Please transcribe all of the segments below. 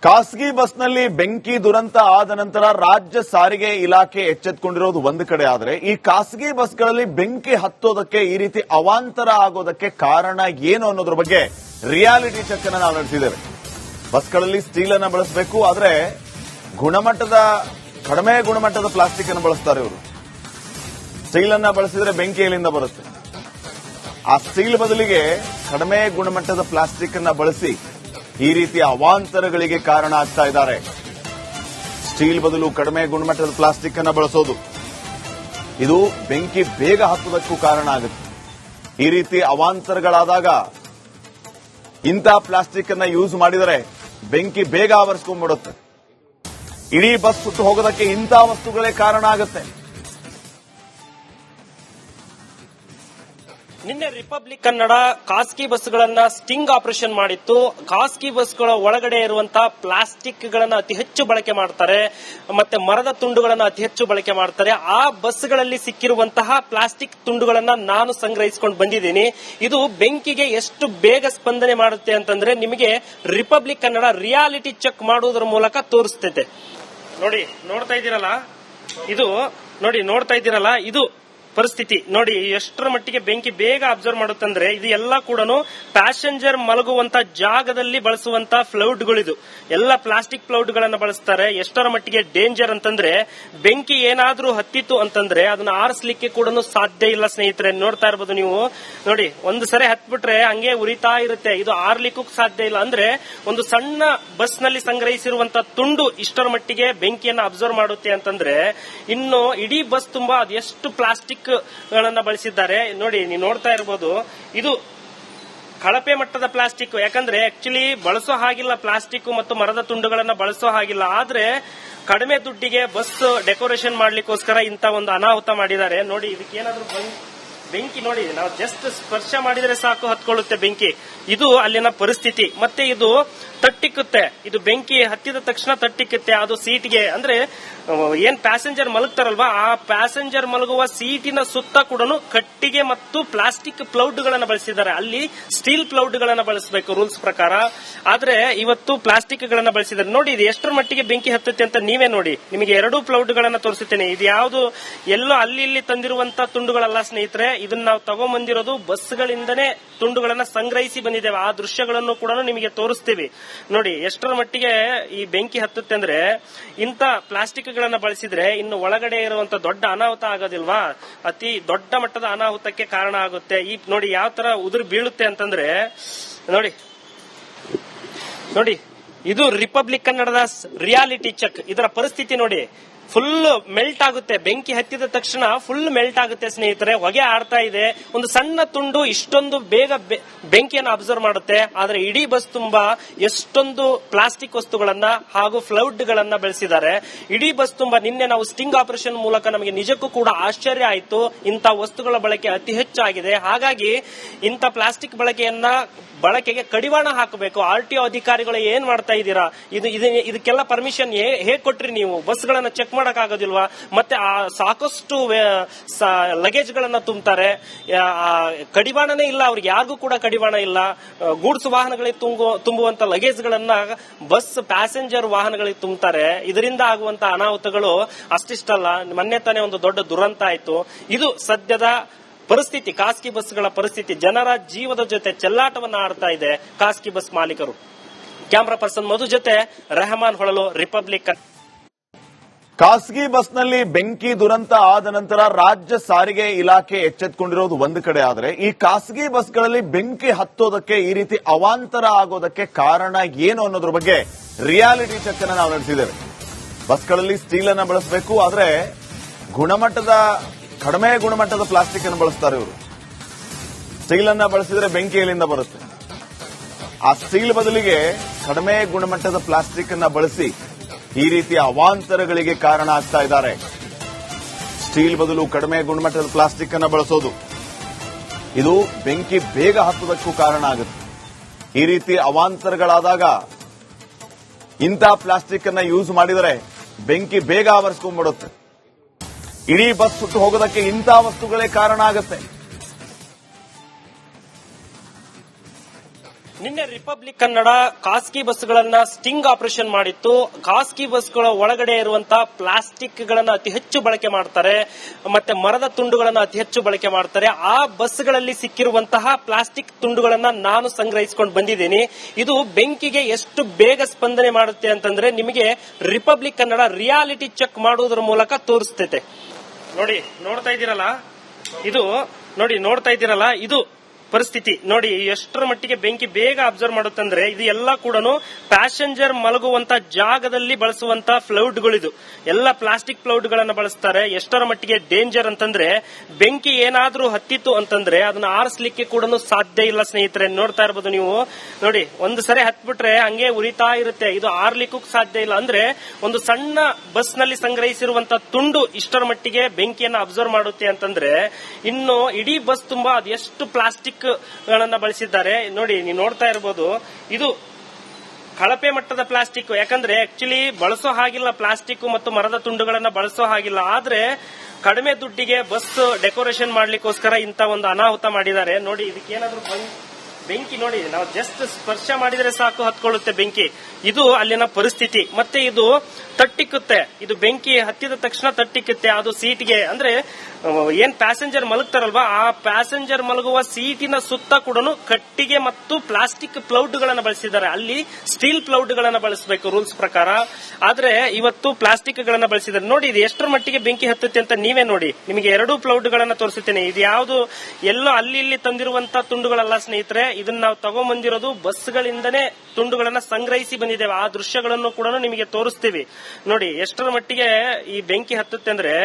ಖಾಸಗಿ ಬಸ್ನಲ್ಲಿ ಬೆಂಕಿ ದುರಂತ ಆದ ನಂತರ ರಾಜ್ಯ ಸಾರಿಗೆ ಇಲಾಖೆ ಎಚ್ಚೆತ್ತುಕೊಂಡಿರೋದು ಒಂದು ಕಡೆ ಆದರೆ ಈ ಖಾಸಗಿ ಬಸ್ಗಳಲ್ಲಿ ಬೆಂಕಿ ಹತ್ತೋದಕ್ಕೆ ಈ ರೀತಿ ಅವಾಂತರ ಆಗೋದಕ್ಕೆ ಕಾರಣ ಏನು ಅನ್ನೋದ್ರ ಬಗ್ಗೆ ರಿಯಾಲಿಟಿ ಚೆಕ್ ಅನ್ನು ನಾವು ನಡೆಸಿದ್ದೇವೆ. ಬಸ್ಗಳಲ್ಲಿ ಸ್ಟೀಲ್ ಅನ್ನು ಬಳಸಬೇಕು, ಆದರೆ ಕಡಿಮೆ ಗುಣಮಟ್ಟದ ಪ್ಲಾಸ್ಟಿಕ್ ಅನ್ನು ಬಳಸ್ತಾರೆ ಇವರು. ಸ್ಟೀಲ್ ಅನ್ನ ಬಳಸಿದ್ರೆ ಬೆಂಕಿ ಎಲ್ಲಿಂದ ಬರುತ್ತೆ? ಆ ಸ್ಟೀಲ್ ಬದಲಿಗೆ ಕಡಿಮೆ ಗುಣಮಟ್ಟದ ಪ್ಲಾಸ್ಟಿಕ್ ಅನ್ನ ಬಳಸಿ ಈ ರೀತಿಯ ಅವಾಂತರಗಳಿಗೆ ಕಾರಣ ಆಗ್ತಾ ಇದ್ದಾರೆ. ಸ್ಟೀಲ್ ಬದಲು ಕಡಿಮೆ ಗುಣಮಟ್ಟದ ಪ್ಲಾಸ್ಟಿಕ್ ಅನ್ನು ಬಳಸೋದು ಇದು ಬೆಂಕಿ ಬೇಗ ಹತ್ತುವುದಕ್ಕೂ ಕಾರಣ ಆಗುತ್ತೆ. ಈ ರೀತಿ ಅವಾಂತರಗಳಾದಾಗ ಇಂತಹ ಪ್ಲಾಸ್ಟಿಕ್ ಅನ್ನ ಯೂಸ್ ಮಾಡಿದರೆ ಬೆಂಕಿ ಬೇಗ ಆವರಿಸಿಕೊಂಡ್ಬಿಡುತ್ತೆ. ಇಡೀ ಬಸ್ ಸುಟ್ಟು ಹೋಗೋದಕ್ಕೆ ಇಂತಹ ವಸ್ತುಗಳೇ ಕಾರಣ ಆಗುತ್ತೆ. ನಿನ್ನೆ ರಿಪಬ್ಲಿಕ್ ಕನ್ನಡ ಖಾಸಗಿ ಬಸ್ಗಳನ್ನ ಸ್ಟಿಂಗ್ ಆಪರೇಷನ್ ಮಾಡಿತ್ತು. ಖಾಸಗಿ ಬಸ್ಗಳ ಒಳಗಡೆ ಇರುವಂತಹ ಪ್ಲಾಸ್ಟಿಕ್ ಗಳನ್ನ ಅತಿ ಹೆಚ್ಚು ಬಳಕೆ ಮಾಡ್ತಾರೆ, ಮತ್ತೆ ಮರದ ತುಂಡುಗಳನ್ನ ಅತಿ ಹೆಚ್ಚು ಬಳಕೆ ಮಾಡ್ತಾರೆ. ಆ ಬಸ್ಗಳಲ್ಲಿ ಸಿಕ್ಕಿರುವಂತಹ ಪ್ಲಾಸ್ಟಿಕ್ ತುಂಡುಗಳನ್ನ ನಾನು ಸಂಗ್ರಹಿಸಿಕೊಂಡು ಬಂದಿದ್ದೀನಿ. ಇದು ಬೆಂಕಿಗೆ ಎಷ್ಟು ಬೇಗ ಸ್ಪಂದನೆ ಮಾಡುತ್ತೆ ಅಂತಂದ್ರೆ ನಿಮಗೆ ರಿಪಬ್ಲಿಕ್ ಕನ್ನಡ ರಿಯಾಲಿಟಿ ಚೆಕ್ ಮಾಡುವುದರ ಮೂಲಕ ತೋರಿಸ್ತೈತೆ. ನೋಡ್ತಾ ಇದ್ದೀರಲ್ಲ ಇದು ಪರಿಸ್ಥಿತಿ ನೋಡಿ. ಎಷ್ಟರ ಮಟ್ಟಿಗೆ ಬೆಂಕಿ ಬೇಗ ಅಬ್ಸರ್ವ್ ಮಾಡುತ್ತಂದ್ರೆ ಇದು ಎಲ್ಲ ಕೂಡ ಪ್ಯಾಸೆಂಜರ್ ಮಲಗುವಂತ ಜಾಗದಲ್ಲಿ ಬಳಸುವಂತ ಫ್ಲೌಡ್ಗಳಿದು ಎಲ್ಲ ಪ್ಲಾಸ್ಟಿಕ್ ಫ್ಲೌಡ್ ಗಳನ್ನ ಬಳಸ್ತಾರೆ. ಎಷ್ಟರ ಮಟ್ಟಿಗೆ ಡೇಂಜರ್ ಅಂತಂದ್ರೆ ಬೆಂಕಿ ಏನಾದ್ರೂ ಹತ್ತಿತ್ತು ಅಂತಂದ್ರೆ ಅದನ್ನ ಆರಿಸಲಿಕ್ಕೆ ಕೂಡ ಸಾಧ್ಯ ಇಲ್ಲ ಸ್ನೇಹಿತರೆ. ನೋಡ್ತಾ ಇರಬಹುದು ನೀವು. ನೋಡಿ, ಒಂದು ಸರಿ ಹತ್ಬಿಟ್ರೆ ಹಂಗೆ ಉರಿತಾ ಇರುತ್ತೆ, ಇದು ಆರ್ಲಿಕ್ಕೂ ಸಾಧ್ಯ ಇಲ್ಲ. ಅಂದ್ರೆ ಒಂದು ಸಣ್ಣ ಬಸ್ ನಲ್ಲಿ ಸಂಗ್ರಹಿಸಿರುವಂತ ತುಂಡು ಇಷ್ಟರ ಮಟ್ಟಿಗೆ ಬೆಂಕಿಯನ್ನ ಅಬ್ಸರ್ವ್ ಮಾಡುತ್ತೆ ಅಂತಂದ್ರೆ ಇನ್ನು ಇಡೀ ಬಸ್ ತುಂಬಾ ಅದೆಷ್ಟು ಪ್ಲಾಸ್ಟಿಕ್ ಗಳನ್ನ ಬಳಸಿದ್ದಾರೆ ನೋಡಿ. ನೀವು ನೋಡ್ತಾ ಇರಬಹುದು, ಇದು ಕಳಪೆ ಮಟ್ಟದ ಪ್ಲಾಸ್ಟಿಕ್. ಯಾಕಂದ್ರೆ ಆಕ್ಚುಲಿ ಬಳಸೋ ಹಾಗಿಲ್ಲ ಪ್ಲಾಸ್ಟಿಕ್ ಮತ್ತು ಮರದ ತುಂಡುಗಳನ್ನ ಬಳಸೋ ಹಾಗಿಲ್ಲ. ಆದ್ರೆ ಕಡಿಮೆ ದುಡ್ಡಿಗೆ ಬಸ್ ಡೆಕೋರೇಷನ್ ಮಾಡ್ಲಿಕ್ಕೋಸ್ಕರ ಇಂತ ಒಂದು ಅನಾಹುತ ಮಾಡಿದ್ದಾರೆ ನೋಡಿ. ಇದಕ್ಕೇನಾದ್ರೂ ಬೆಂಕಿ ನೋಡಿ, ನಾವು ಜಸ್ಟ್ ಸ್ಪರ್ಶ ಮಾಡಿದ್ರೆ ಸಾಕು ಹತ್ಕೊಳ್ಳುತ್ತೆ ಬೆಂಕಿ. ಇದು ಅಲ್ಲಿನ ಪರಿಸ್ಥಿತಿ. ಮತ್ತೆ ಇದು ತಟ್ಟಿಕ್ಕುತ್ತೆ, ಇದು ಬೆಂಕಿ ಹತ್ತಿದ ತಕ್ಷಣ ತಟ್ಟಿಕ್ಕುತ್ತೆ. ಅದು ಸೀಟ್ಗೆ ಅಂದ್ರೆ ಏನ್ ಪ್ಯಾಸೆಂಜರ್ ಮಲಗ್ತಾರಲ್ವಾ, ಆ ಪ್ಯಾಸೆಂಜರ್ ಮಲಗುವ ಸೀಟಿನ ಸುತ್ತ ಕೂಡ ಕಟ್ಟಿಗೆ ಮತ್ತು ಪ್ಲಾಸ್ಟಿಕ್ ಪ್ಲೌಡ್ ಗಳನ್ನ ಬಳಸಿದ್ದಾರೆ. ಅಲ್ಲಿ ಸ್ಟೀಲ್ ಪ್ಲೌಡ್ ಗಳನ್ನ ಬಳಸಬೇಕು ರೂಲ್ಸ್ ಪ್ರಕಾರ, ಆದ್ರೆ ಇವತ್ತು ಪ್ಲಾಸ್ಟಿಕ್ ಗಳನ್ನ ಬಳಸಿದ್ದಾರೆ. ನೋಡಿ, ಇದು ಎಷ್ಟರ ಮಟ್ಟಿಗೆ ಬೆಂಕಿ ಹತ್ತುತ್ತೆ ಅಂತ ನೀವೇ ನೋಡಿ. ನಿಮಗೆ 2 ಪ್ಲೌಡ್ ಗಳನ್ನ ತೋರಿಸುತ್ತೇನೆ. ಇದು ಯಾವುದು ಎಲ್ಲೋ ಅಲ್ಲಿ ಇಲ್ಲಿ ತಂದಿರುವಂತ ತುಂಡುಗಳಲ್ಲ ಸ್ನೇಹಿತರೆ. ಇದನ್ನ ನಾವು ತಗೊಂಡ್ಬಂದಿರೋದು ಬಸ್ಗಳಿಂದನೇ ತುಂಡುಗಳನ್ನ ಸಂಗ್ರಹಿಸಿ ಬಂದಿದ್ದೇವೆ. ಆ ದೃಶ್ಯಗಳನ್ನು ಕೂಡ ನಿಮಗೆ ತೋರಿಸ್ತೀವಿ ನೋಡಿ. ಎಷ್ಟರ ಮಟ್ಟಿಗೆ ಈ ಬೆಂಕಿ ಹತ್ತುತ್ತೆ ಅಂದ್ರೆ ಇಂತ ಪ್ಲಾಸ್ಟಿಕ್ ಗಳನ್ನ ಬಳಸಿದ್ರೆ ಇನ್ನು ಒಳಗಡೆ ಇರುವಂತ ದೊಡ್ಡ ಅನಾಹುತ ಆಗೋದಿಲ್ವಾ? ಅತಿ ದೊಡ್ಡ ಮಟ್ಟದ ಅನಾಹುತಕ್ಕೆ ಕಾರಣ ಆಗುತ್ತೆ. ಈ ನೋಡಿ ಯಾವ ತರ ಉದುರು ಬೀಳುತ್ತೆ ಅಂತಂದ್ರೆ ನೋಡಿ ಇದು ರಿಪಬ್ಲಿಕ್ ಕನ್ನಡದ ರಿಯಾಲಿಟಿ ಚೆಕ್. ಇದರ ಪರಿಸ್ಥಿತಿ ನೋಡಿ, ಫುಲ್ ಮೆಲ್ಟ್ ಆಗುತ್ತೆ. ಬೆಂಕಿ ಹತ್ತಿದ ತಕ್ಷಣ ಫುಲ್ ಮೆಲ್ಟ್ ಆಗುತ್ತೆ ಸ್ನೇಹಿತರೆ. ಹೊಗೆ ಆಡ್ತಾ ಇದೆ. ಒಂದು ಸಣ್ಣ ತುಂಡು ಇಷ್ಟೊಂದು ಬೇಗ ಬೆಂಕಿಯನ್ನು ಅಬ್ಸರ್ವ್ ಮಾಡುತ್ತೆ. ಆದ್ರೆ ಇಡೀ ಬಸ್ ತುಂಬಾ ಎಷ್ಟೊಂದು ಪ್ಲಾಸ್ಟಿಕ್ ವಸ್ತುಗಳನ್ನ ಹಾಗೂ ಫ್ಲೌಡ್ ಗಳನ್ನ ಬೆಳೆಸಿದ್ದಾರೆ. ಇಡೀ ಬಸ್ ತುಂಬಾ ನಿನ್ನೆ ನಾವು ಸ್ಟಿಂಗ್ ಆಪರೇಷನ್ ಮೂಲಕ ನಮಗೆ ನಿಜಕ್ಕೂ ಕೂಡ ಆಶ್ಚರ್ಯ ಆಯಿತು. ಇಂಥ ವಸ್ತುಗಳ ಬಳಕೆ ಅತಿ ಹೆಚ್ಚಾಗಿದೆ. ಹಾಗಾಗಿ ಇಂಥ ಪ್ಲಾಸ್ಟಿಕ್ ಬಳಕೆಗೆ ಕಡಿವಾಣ ಹಾಕಬೇಕು. RTO ಅಧಿಕಾರಿಗಳು ಏನ್ ಮಾಡ್ತಾ ಇದ್ದೀರಾ? ಇದಕ್ಕೆಲ್ಲ ಪರ್ಮಿಷನ್ ಹೇಗ್ ಕೊಟ್ರಿ ನೀವು? ಬಸ್ಗಳನ್ನ ಚೆಕ್ ಮಾಡಕ್ ಆಗೋದಿಲ್ವಾ? ಮತ್ತೆ ಸಾಕಷ್ಟು ಲಗೇಜ್ ಗಳನ್ನ ತುಂಬುತ್ತಾರೆ. ಕಡಿವಾಣನೇ ಇಲ್ಲ ಅವ್ರಿಗೆ, ಯಾರಿಗೂ ಕೂಡ ಕಡಿವಾಣ ಇಲ್ಲ. ಗೂಡ್ಸ್ ವಾಹನಗಳಿಗೆ ತುಂಬುವಂತ ಲಗೇಜ್ ಗಳನ್ನ ಬಸ್ ಪ್ಯಾಸೆಂಜರ್ ವಾಹನಗಳಿಗೆ ತುಂಬುತ್ತಾರೆ. ಇದರಿಂದ ಆಗುವಂತ ಅನಾಹುತಗಳು ಅಷ್ಟಿಷ್ಟಲ್ಲ. ಮೊನ್ನೆ ತಾನೇ ಒಂದು ದೊಡ್ಡ ದುರಂತ ಆಯ್ತು. ಇದು ಸದ್ಯದ ಪರಿಸ್ಥಿತಿ, ಖಾಸಗಿ ಬಸ್ಗಳ ಪರಿಸ್ಥಿತಿ. ಜನರ ಜೀವದ ಜೊತೆ ಚೆಲ್ಲಾಟವನ್ನ ಆಡ್ತಾ ಇದೆ ಖಾಸಗಿ ಬಸ್ ಮಾಲೀಕರು. ಕ್ಯಾಮರಾ ಪರ್ಸನ್ ಮಧು ಜೊತೆ ರೆಹಮಾನ್ ಹೊಳಲು, ರಿಪಬ್ಲಿಕ್. ಖಾಸಗಿ ಬಸ್ನಲ್ಲಿ ಬೆಂಕಿ ದುರಂತ ಆದ ನಂತರ ರಾಜ್ಯ ಸಾರಿಗೆ ಇಲಾಖೆ ಎಚ್ಚೆತ್ತುಕೊಂಡಿರೋದು ಒಂದು ಕಡೆ ಆದರೆ ಈ ಖಾಸಗಿ ಬಸ್ಗಳಲ್ಲಿ ಬೆಂಕಿ ಹತ್ತೋದಕ್ಕೆ ಈ ರೀತಿ ಅವಾಂತರ ಆಗೋದಕ್ಕೆ ಕಾರಣ ಏನು ಅನ್ನೋದ್ರ ಬಗ್ಗೆ ರಿಯಾಲಿಟಿ ಚೆಕ್ ಅನ್ನು ನಾವು ನಡೆಸಿದ್ದೇವೆ. ಬಸ್ಗಳಲ್ಲಿ ಸ್ಟೀಲ್ ಅನ್ನ ಬಳಸಬೇಕು, ಆದರೆ ಕಡಿಮೆ ಗುಣಮಟ್ಟದ ಪ್ಲಾಸ್ಟಿಕ್ ಅನ್ನು ಬಳಸ್ತಾರೆ ಇವರು. ಸ್ಟೀಲ್ ಅನ್ನ ಬಳಸಿದ್ರೆ ಬೆಂಕಿ ಎಲ್ಲಿಂದ ಬರುತ್ತೆ? ಆ ಸ್ಟೀಲ್ ಬದಲಿಗೆ ಕಡಿಮೆ ಗುಣಮಟ್ಟದ ಪ್ಲಾಸ್ಟಿಕ್ ಅನ್ನ ಬಳಸಿ ಈ ರೀತಿಯ ಅವಾಂತರಗಳಿಗೆ ಕಾರಣ ಆಗ್ತಾ ಇದ್ದಾರೆ. ಸ್ಟೀಲ್ ಬದಲು ಕಡಿಮೆ ಗುಣಮಟ್ಟದ ಪ್ಲಾಸ್ಟಿಕ್ ಅನ್ನ ಬಳಸೋದು ಇದು ಬೆಂಕಿ ಬೇಗ ಹತ್ತುವುದಕ್ಕೂ ಕಾರಣ ಆಗುತ್ತೆ. ಈ ರೀತಿ ಅವಾಂತರಗಳಾದಾಗ ಇಂತಹ ಪ್ಲಾಸ್ಟಿಕ್ ಅನ್ನ ಯೂಸ್ ಮಾಡಿದರೆ ಬೆಂಕಿ ಬೇಗ ಆವರಿಸಿಕೊಂಡ್ಬಿಡುತ್ತೆ. ಇಡೀ ಬಸ್ ಸುಟ್ಟು ಹೋಗೋದಕ್ಕೆ ಇಂತಹ ವಸ್ತುಗಳೇ ಕಾರಣ ಆಗುತ್ತೆ. ನಿನ್ನೆ ರಿಪಬ್ಲಿಕ್ ಕನ್ನಡ ಖಾಸಗಿ ಬಸ್ಗಳನ್ನ ಸ್ಟಿಂಗ್ ಆಪರೇಷನ್ ಮಾಡಿತ್ತು. ಖಾಸಗಿ ಬಸ್ಗಳ ಒಳಗಡೆ ಇರುವಂತಹ ಪ್ಲಾಸ್ಟಿಕ್ ಗಳನ್ನ ಅತಿ ಹೆಚ್ಚು ಬಳಕೆ ಮಾಡ್ತಾರೆ, ಮತ್ತೆ ಮರದ ತುಂಡುಗಳನ್ನ ಅತಿ ಹೆಚ್ಚು ಬಳಕೆ ಮಾಡ್ತಾರೆ. ಆ ಬಸ್ಗಳಲ್ಲಿ ಸಿಕ್ಕಿರುವಂತಹ ಪ್ಲಾಸ್ಟಿಕ್ ತುಂಡುಗಳನ್ನ ನಾನು ಸಂಗ್ರಹಿಸಿಕೊಂಡು ಬಂದಿದ್ದೀನಿ. ಇದು ಬೆಂಕಿಗೆ ಎಷ್ಟು ಬೇಗ ಸ್ಪಂದನೆ ಮಾಡುತ್ತೆ ಅಂತಂದ್ರೆ ನಿಮಗೆ ರಿಪಬ್ಲಿಕ್ ಕನ್ನಡ ರಿಯಾಲಿಟಿ ಚೆಕ್ ಮಾಡುವುದರ ಮೂಲಕ ತೋರಿಸ್ತೈತೆ. ನೋಡ್ತಾ ಇದ್ದೀರಲ್ಲ ಇದು ಪರಿಸ್ಥಿತಿ ನೋಡಿ. ಎಷ್ಟರ ಮಟ್ಟಿಗೆ ಬೆಂಕಿ ಬೇಗ ಅಬ್ಸರ್ವ್ ಮಾಡುತ್ತಂದ್ರೆ ಇದು ಎಲ್ಲ ಕೂಡ ಪ್ಯಾಸೆಂಜರ್ ಮಲಗುವಂತ ಜಾಗದಲ್ಲಿ ಬಳಸುವಂತ ಫ್ಲೌಡ್ಗಳಿದು ಎಲ್ಲ ಪ್ಲಾಸ್ಟಿಕ್ ಫ್ಲೌಡ್ ಗಳನ್ನ ಬಳಸ್ತಾರೆ. ಎಷ್ಟರ ಮಟ್ಟಿಗೆ ಡೇಂಜರ್ ಅಂತಂದ್ರೆ ಬೆಂಕಿ ಏನಾದ್ರೂ ಹತ್ತಿತ್ತು ಅಂತಂದ್ರೆ ಅದನ್ನ ಆರಿಸಲಿಕ್ಕೆ ಕೂಡ ಸಾಧ್ಯ ಇಲ್ಲ ಸ್ನೇಹಿತರೆ. ನೋಡ್ತಾ ಇರಬಹುದು ನೀವು ನೋಡಿ, ಒಂದು ಸರಿ ಹತ್ಬಿಟ್ರೆ ಹಂಗೆ ಉರಿತಾ ಇರುತ್ತೆ, ಇದು ಆರ್ಲಿಕ್ಕೂ ಸಾಧ್ಯ ಇಲ್ಲ. ಅಂದ್ರೆ ಒಂದು ಸಣ್ಣ ಬಸ್ ನಲ್ಲಿ ಸಂಗ್ರಹಿಸಿರುವಂತ ತುಂಡು ಇಷ್ಟರ ಮಟ್ಟಿಗೆ ಬೆಂಕಿಯನ್ನ ಅಬ್ಸರ್ವ್ ಮಾಡುತ್ತೆ ಅಂತಂದ್ರೆ ಇನ್ನು ಇಡೀ ಬಸ್ ತುಂಬಾ ಅದೆಷ್ಟು ಪ್ಲಾಸ್ಟಿಕ್ ಗಳನ್ನ ಬಳಸಿದ್ದಾರೆ ನೋಡಿ. ನೀವು ನೋಡ್ತಾ ಇರಬಹುದು ಇದು ಕಳಪೆ ಮಟ್ಟದ ಪ್ಲಾಸ್ಟಿಕ್. ಯಾಕಂದ್ರೆ ಆಕ್ಚುಲಿ ಬಳಸೋ ಹಾಗಿಲ್ಲ, ಪ್ಲಾಸ್ಟಿಕ್ ಮತ್ತು ಮರದ ತುಂಡುಗಳನ್ನ ಬಳಸೋ ಹಾಗಿಲ್ಲ. ಆದ್ರೆ ಕಡಿಮೆ ದುಡ್ಡಿಗೆ ಬಸ್ ಡೆಕೋರೇಷನ್ ಮಾಡ್ಲಿಕ್ಕೋಸ್ಕರ ಇಂತ ಒಂದು ಅನಾಹುತ ಮಾಡಿದ್ದಾರೆ ನೋಡಿ. ಇದಕ್ಕೇನಾದ್ರೂ ಬೆಂಕಿ ನೋಡಿ, ನಾವು ಜಸ್ಟ್ ಸ್ಪರ್ಶ ಮಾಡಿದ್ರೆ ಸಾಕು ಹತ್ಕೊಳ್ಳುತ್ತೆ ಬೆಂಕಿ. ಇದು ಅಲ್ಲಿನ ಪರಿಸ್ಥಿತಿ. ಮತ್ತೆ ಇದು ತಟ್ಟಿಕ್ಕುತ್ತೆ, ಇದು ಬೆಂಕಿ ಹತ್ತಿದ ತಕ್ಷಣ ತಟ್ಟಿಕ್ಕುತ್ತೆ. ಅದು ಸೀಟ್ಗೆ ಅಂದ್ರೆ ಏನ್ ಪ್ಯಾಸೆಂಜರ್ ಮಲಗ್ತಾರಲ್ವಾ ಆ ಪ್ಯಾಸೆಂಜರ್ ಮಲಗುವ ಸೀಟಿನ ಸುತ್ತ ಕೂಡ ಕಟ್ಟಿಗೆ ಮತ್ತು ಪ್ಲಾಸ್ಟಿಕ್ ಪ್ಲೌಡ್ ಗಳನ್ನ ಬಳಸಿದ್ದಾರೆ. ಅಲ್ಲಿ ಸ್ಟೀಲ್ ಪ್ಲೌಡ್ ಗಳನ್ನ ಬಳಸಬೇಕು ರೂಲ್ಸ್ ಪ್ರಕಾರ, ಆದ್ರೆ ಇವತ್ತು ಪ್ಲಾಸ್ಟಿಕ್ ಗಳನ್ನ ಬಳಸಿದ್ದಾರೆ. ನೋಡಿ ಇದು ಎಷ್ಟರ ಮಟ್ಟಿಗೆ ಬೆಂಕಿ ಹತ್ತುತ್ತೆ ಅಂತ ನೀವೇ ನೋಡಿ. ನಿಮಗೆ 2 ಪ್ಲೌಡ್ ಗಳನ್ನ ತೋರಿಸುತ್ತೇನೆ. ಇದು ಯಾವುದು ಎಲ್ಲೋ ಅಲ್ಲಿ ಇಲ್ಲಿ ತಂದಿರುವಂತ ತುಂಡುಗಳಲ್ಲ ಸ್ನೇಹಿತರೆ. ಇದನ್ನ ನಾವು ತಗೊಂಡ್ಬಂದಿರೋದು ಬಸ್ಗಳಿಂದನೇ ತುಂಡುಗಳನ್ನ ಸಂಗ್ರಹಿಸಿ ಬಂದಿದ್ದೇವೆ. ಆ ದೃಶ್ಯಗಳನ್ನು ಕೂಡ ನಿಮಗೆ ತೋರಿಸ್ತೀವಿ ನೋಡಿ. ಎಷ್ಟರ ಮಟ್ಟಿಗೆ ಈ ಬೆಂಕಿ ಹತ್ತುತ್ತೆ ಅಂದ್ರೆ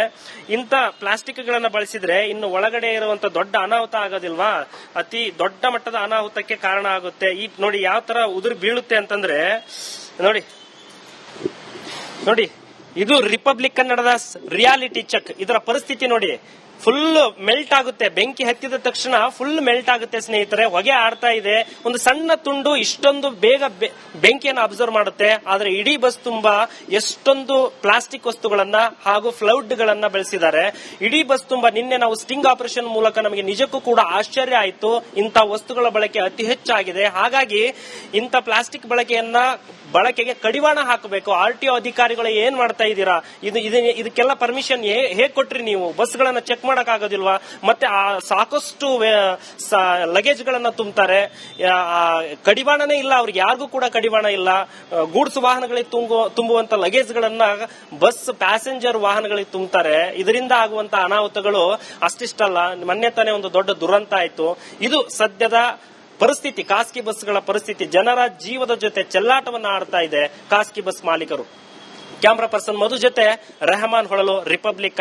ಇಂತ ಪ್ಲಾಸ್ಟಿಕ್ ಗಳನ್ನ ಬಳಸಿದ್ರೆ ಇನ್ನು ಒಳಗಡೆ ಇರುವಂತ ದೊಡ್ಡ ಅನಾಹುತ ಆಗೋದಿಲ್ವಾ, ಅತಿ ದೊಡ್ಡ ಮಟ್ಟದ ಅನಾಹುತಕ್ಕೆ ಕಾರಣ ಆಗುತ್ತೆ. ಈ ನೋಡಿ ಯಾವ ತರ ಉದುರು ಬೀಳುತ್ತೆ ಅಂತಂದ್ರೆ ನೋಡಿ ಇದು ರಿಪಬ್ಲಿಕ್ ಕನ್ನಡದ ರಿಯಾಲಿಟಿ ಚೆಕ್. ಇದರ ಪರಿಸ್ಥಿತಿ ನೋಡಿ, ಫುಲ್ ಮೆಲ್ಟ್ ಆಗುತ್ತೆ. ಬೆಂಕಿ ಹತ್ತಿದ ತಕ್ಷಣ ಫುಲ್ ಮೆಲ್ಟ್ ಆಗುತ್ತೆ ಸ್ನೇಹಿತರೆ. ಹೊಗೆ ಆಡ್ತಾ ಇದೆ. ಒಂದು ಸಣ್ಣ ತುಂಡು ಇಷ್ಟೊಂದು ಬೇಗ ಬೆಂಕಿಯನ್ನು ಅಬ್ಸರ್ವ್ ಮಾಡುತ್ತೆ. ಆದ್ರೆ ಇಡೀ ಬಸ್ ತುಂಬಾ ಎಷ್ಟೊಂದು ಪ್ಲಾಸ್ಟಿಕ್ ವಸ್ತುಗಳನ್ನ ಹಾಗೂ ಫ್ಲೌಡ್ ಗಳನ್ನ ಬಳಸಿದ್ದಾರೆ. ಇಡೀ ಬಸ್ ತುಂಬಾ ನಿನ್ನೆ ನಾವು ಸ್ಟಿಂಗ್ ಆಪರೇಷನ್ ಮೂಲಕ ನಮಗೆ ನಿಜಕ್ಕೂ ಕೂಡ ಆಶ್ಚರ್ಯ ಆಯಿತು. ಇಂಥ ವಸ್ತುಗಳ ಬಳಕೆ ಅತಿ ಹೆಚ್ಚಾಗಿದೆ. ಹಾಗಾಗಿ ಇಂಥ ಪ್ಲಾಸ್ಟಿಕ್ ಬಳಕೆಗೆ ಕಡಿವಾಣ ಹಾಕಬೇಕು. RTO ಅಧಿಕಾರಿಗಳು ಏನ್ ಮಾಡ್ತಾ ಇದ್ದೀರಾ? ಇದಕ್ಕೆಲ್ಲ ಪರ್ಮಿಷನ್ ಹೇಗ್ ಕೊಟ್ರಿ ನೀವು? ಬಸ್ಗಳನ್ನ ಚೆಕ್ ಮಾಡಕ್ ಆಗೋದಿಲ್ವಾ? ಮತ್ತೆ ಸಾಕಷ್ಟು ಲಗೇಜ್ ಗಳನ್ನ ತುಂಬುತ್ತಾರೆ, ಕಡಿವಾಣನೇ ಇಲ್ಲ ಅವ್ರಿಗೆ, ಯಾರಿಗೂ ಕೂಡ ಕಡಿವಾಣ ಇಲ್ಲ. ಗೂಡ್ಸ್ ವಾಹನಗಳಿಗೆ ತುಂಬುವಂತ ಲಗೇಜ್ ಗಳನ್ನ ಬಸ್ ಪ್ಯಾಸೆಂಜರ್ ವಾಹನಗಳಿಗೆ ತುಂಬುತ್ತಾರೆ. ಇದರಿಂದ ಆಗುವಂತ ಅನಾಹುತಗಳು ಅಷ್ಟಿಷ್ಟಲ್ಲ. ಮೊನ್ನೆ ತಾನೇ ಒಂದು ದೊಡ್ಡ ದುರಂತ ಆಯ್ತು. ಇದು ಸದ್ಯದ ಪರಿಸ್ಥಿತಿ, ಖಾಸಗಿ ಬಸ್ಗಳ ಪರಿಸ್ಥಿತಿ. ಜನರ ಜೀವದ ಜೊತೆ ಚೆಲ್ಲಾಟವನ್ನ ಆಡ್ತಾ ಇದೆ ಖಾಸಗಿ ಬಸ್ ಮಾಲೀಕರು. ಕ್ಯಾಮರಾ ಪರ್ಸನ್ ಮಧು ಜೊತೆ ರೆಹಮಾನ್ ಹೊಳಲು, ರಿಪಬ್ಲಿಕ್.